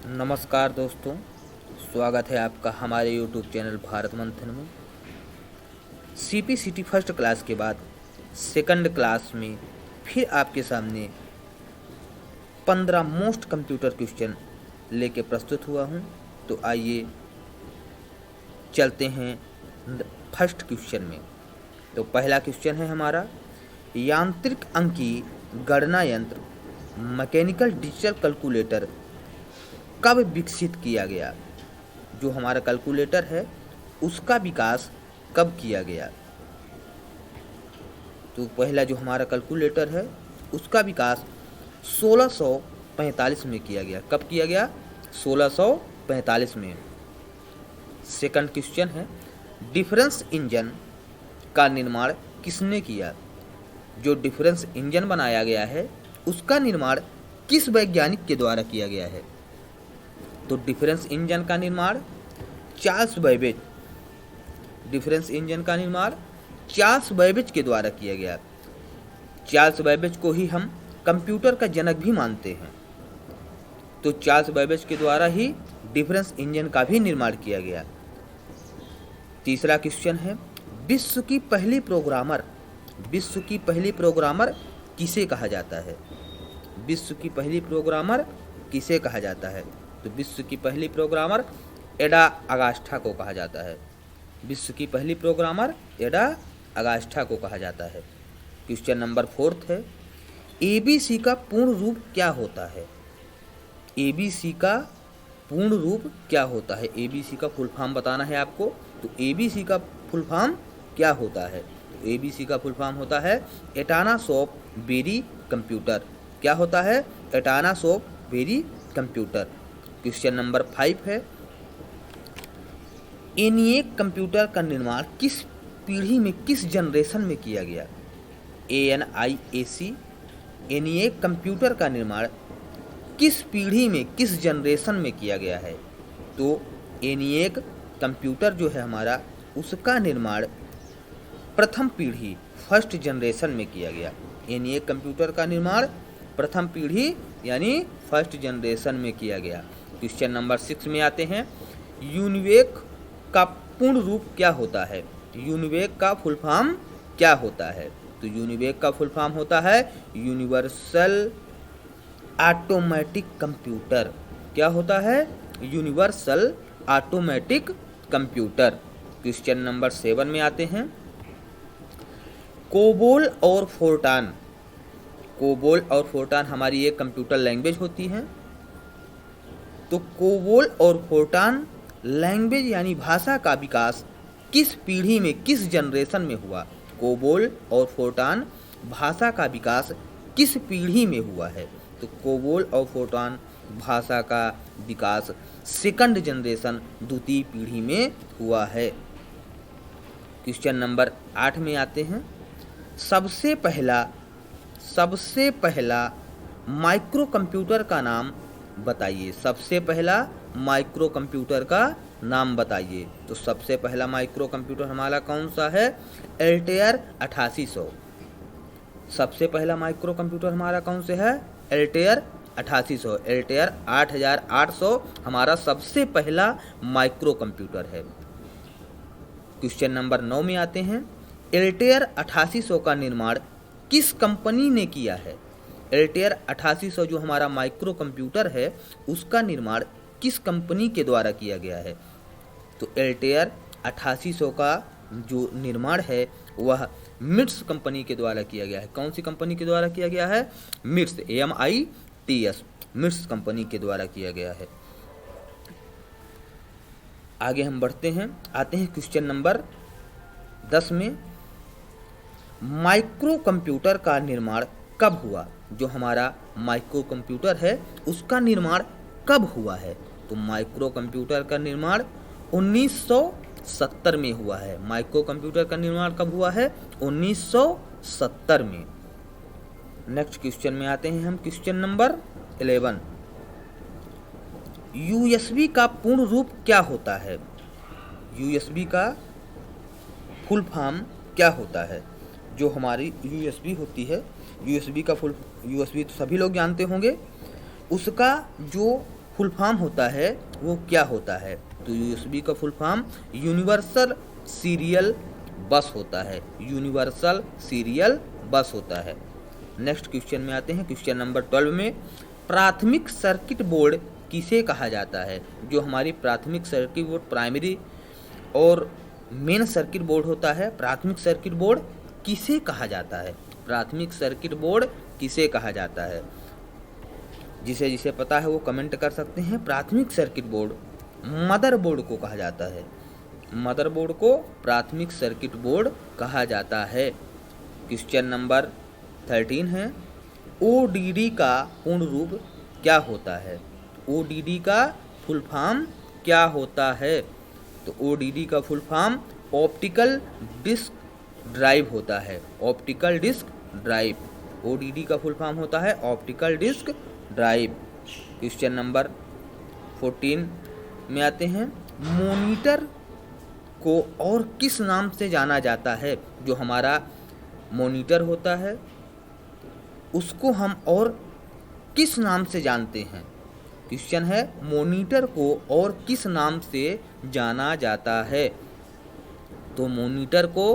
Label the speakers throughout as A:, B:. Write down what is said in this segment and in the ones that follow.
A: नमस्कार दोस्तों, स्वागत है आपका हमारे यूट्यूब चैनल भारत मंथन में। सीपीसीटी फर्स्ट क्लास के बाद सेकंड क्लास में फिर आपके सामने 15 मोस्ट कंप्यूटर क्वेश्चन लेके प्रस्तुत हुआ हूं। तो आइए चलते हैं फर्स्ट क्वेश्चन में। तो पहला क्वेश्चन है हमारा, यांत्रिक अंकी गणना यंत्र मैकेनिकल डिजिटल कैलकुलेटर कब विकसित किया गया? जो हमारा कैलकुलेटर है उसका विकास कब किया गया? तो पहला जो हमारा कैलकुलेटर है उसका विकास 1645 में किया गया। कब किया गया? 1645 में। सेकंड क्वेश्चन है, डिफरेंस इंजन का निर्माण किसने किया? जो डिफरेंस इंजन बनाया गया है उसका निर्माण किस वैज्ञानिक के द्वारा किया गया है? तो डिफरेंस इंजन का निर्माण चार्ल्स बैबेज, डिफरेंस इंजन का निर्माण चार्ल्स बैबेज के द्वारा किया गया। चार्ल्स बैबेज को ही हम कंप्यूटर का जनक भी मानते हैं। तो चार्ल्स बैबेज के द्वारा ही डिफरेंस इंजन का भी निर्माण किया गया। तीसरा क्वेश्चन है, विश्व की पहली प्रोग्रामर किसे कहा जाता है? विश्व की पहली प्रोग्रामर किसे कहा जाता है? तो विश्व की पहली प्रोग्रामर एडा अगास्टा को कहा जाता है। विश्व की पहली प्रोग्रामर एडा अगास्टा को कहा जाता है। क्वेश्चन नंबर 4 है, एबीसी का पूर्ण रूप क्या होता है? एबीसी का पूर्ण रूप क्या होता है? एबीसी का फुल फॉर्म बताना है आपको। तो एबीसी का फुल फॉर्म क्या होता है? तो एबीसी का फुल फॉर्म होता है एटानास ऑफ वेरी कंप्यूटर। क्या होता है? एटानास of very computer. Question number 5 है, एनिएक कंप्यूटर का निर्माण किस पीढ़ी में, किस जनरेशन में किया गया? ANIAC, एनिएक कंप्यूटर का निर्माण किस पीढ़ी में, किस जनरेशन में किया गया है? तो एनिएक कंप्यूटर जो है हमारा, उसका निर्माण प्रथम पीढ़ी, फर्स्ट जनरेशन में किया गया। एनिएक कंप्यूटर का निर्माण प्रथम पीढ़ी यानी फर्स्ट जनरेशन में किया गया। क्वेश्चन नंबर 6 में आते हैं, यूनिवेक का पूर्ण रूप क्या होता है? यूनिवेक का फुल फॉर्म क्या होता है? तो यूनिवेक का फुल फॉर्म होता है यूनिवर्सल ऑटोमेटिक कंप्यूटर। क्या होता है? Universal automatic computer. Question number 7 में आते हैं, कोबोल और फोर्टान। कोबोल और फोर्टान हमारी एक कंप्यूटर लैंग्वेज होती है। तो कोबोल और फोर्टान लैंग्वेज यानी भाषा का विकास किस पीढ़ी में, किस जनरेशन में हुआ? कोबोल और फोर्टान भाषा का विकास किस पीढ़ी में हुआ है? तो कोबोल और फोर्टान भाषा का विकास सेकंड जनरेशन, द्वितीय पीढ़ी में हुआ है। क्वेश्चन नंबर 8 में आते हैं, सबसे पहला माइक्रो कंप्यूटर का नाम बताइए। सबसे पहला माइक्रो कंप्यूटर का नाम बताइए। तो सबसे पहला माइक्रो कंप्यूटर हमारा कौन सा है? एल्टेयर 8800। सबसे पहला माइक्रो कंप्यूटर हमारा कौन से है? एल्टेयर 8800। एल्टेयर 8800 हमारा सबसे पहला माइक्रो कंप्यूटर है। क्वेश्चन नंबर 9 में आते हैं, एल्टेयर 8800 का निर्माण किस कंपनी ने किया है? एल्टेयर 8800 जो हमारा माइक्रो कंप्यूटर है उसका निर्माण किस कंपनी के द्वारा किया गया है? तो एल्टेयर 8800 का जो निर्माण है वह मिट्स कंपनी के द्वारा किया गया है। कौन सी कंपनी के द्वारा किया गया है? मिट्स, MITS, मिट्स कंपनी के द्वारा किया गया है। आगे हम बढ़ते हैं, आते हैं क्वेश्चन नंबर 10 में, माइक्रो कंप्यूटर का निर्माण कब हुआ? जो हमारा माइक्रो कंप्यूटर है उसका निर्माण कब हुआ है? तो माइक्रो कंप्यूटर का निर्माण 1970 में हुआ है। माइक्रो कंप्यूटर का निर्माण कब हुआ है? 1970 में। नेक्स्ट क्वेश्चन में आते हैं हम, क्वेश्चन नंबर 11, USB का पूर्ण रूप क्या होता है? USB का फुल फॉर्म क्या होता है? जो हमारी USB होती है, USB का फुल, USB तो सभी लोग जानते होंगे, उसका जो फुल फॉर्म होता है वो क्या होता है? तो यूएसबी का फुल फॉर्म यूनिवर्सल सीरियल बस होता है, यूनिवर्सल सीरियल बस होता है। नेक्स्ट क्वेश्चन में आते हैं, क्वेश्चन नंबर 12 में, प्राथमिक सर्किट बोर्ड किसे कहा जाता है? जो हमारी प्राथमिक सर्किट बोर्ड, प्राइमरी और मेन सर्किट बोर्ड होता है, प्राथमिक सर्किट बोर्ड किसे कहा जाता है? प्राथमिक सर्किट बोर्ड किसे कहा जाता है? जिसे जिसे पता है वो कमेंट कर सकते हैं। प्राथमिक सर्किट बोर्ड मदरबोर्ड को कहा जाता है, मदरबोर्ड को प्राथमिक सर्किट बोर्ड कहा जाता है। क्वेश्चन नंबर 13 है, ओडीडी का पूर्ण रूप क्या होता है? ओडीडी का फुल फॉर्म क्या होता है? तो ओडीडी का full form optical disk drive होता है, ऑप्टिकल डिस्क ड्राइव। ओडीडी का फुल फॉर्म होता है optical disk drive. Question number 14 में आते हैं, मॉनिटर को और किस नाम से जाना जाता है? जो हमारा मॉनिटर होता है उसको हम और किस नाम से जानते हैं? क्वेश्चन है, मॉनिटर को और किस नाम से जाना जाता है? तो मॉनिटर को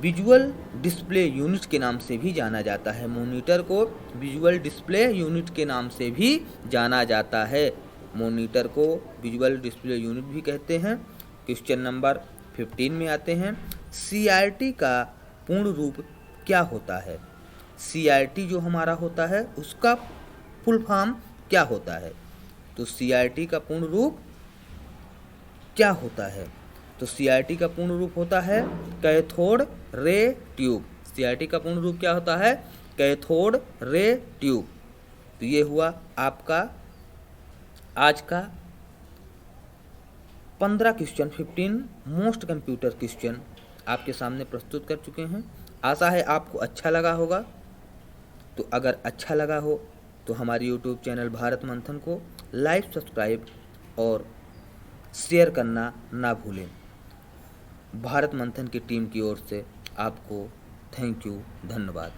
A: विजुअल डिस्प्ले यूनिट के नाम से भी जाना जाता है, मॉनिटर को विजुअल डिस्प्ले यूनिट के नाम से भी जाना जाता है, मॉनिटर को विजुअल डिस्प्ले यूनिट भी कहते हैं। क्वेश्चन नंबर 15 में आते हैं, सीआरटी का पूर्ण रूप क्या होता है? सीआरटी जो हमारा होता है उसका फुल फॉर्म क्या होता है? तो सीआरटी का पूर्ण रूप क्या होता है? तो सीआरटी का पूर्ण रूप होता है कैथोड रे ट्यूब। सीआरटी का पूर्ण रूप क्या होता है? Cathode ray tube. तो ये हुआ आपका आज का 15 क्वेश्चन, 15 मोस्ट कंप्यूटर क्वेश्चन आपके सामने प्रस्तुत कर चुके हैं। आशा है आपको अच्छा लगा होगा। तो अगर अच्छा लगा हो तो हमारे यूट्यूब चैनल भारत मंथन को लाइक, सब्सक्राइब और शेयर करना ना भूलें। भारत मंथन की टीम की ओर से आपको थैंक यू, धन्यवाद।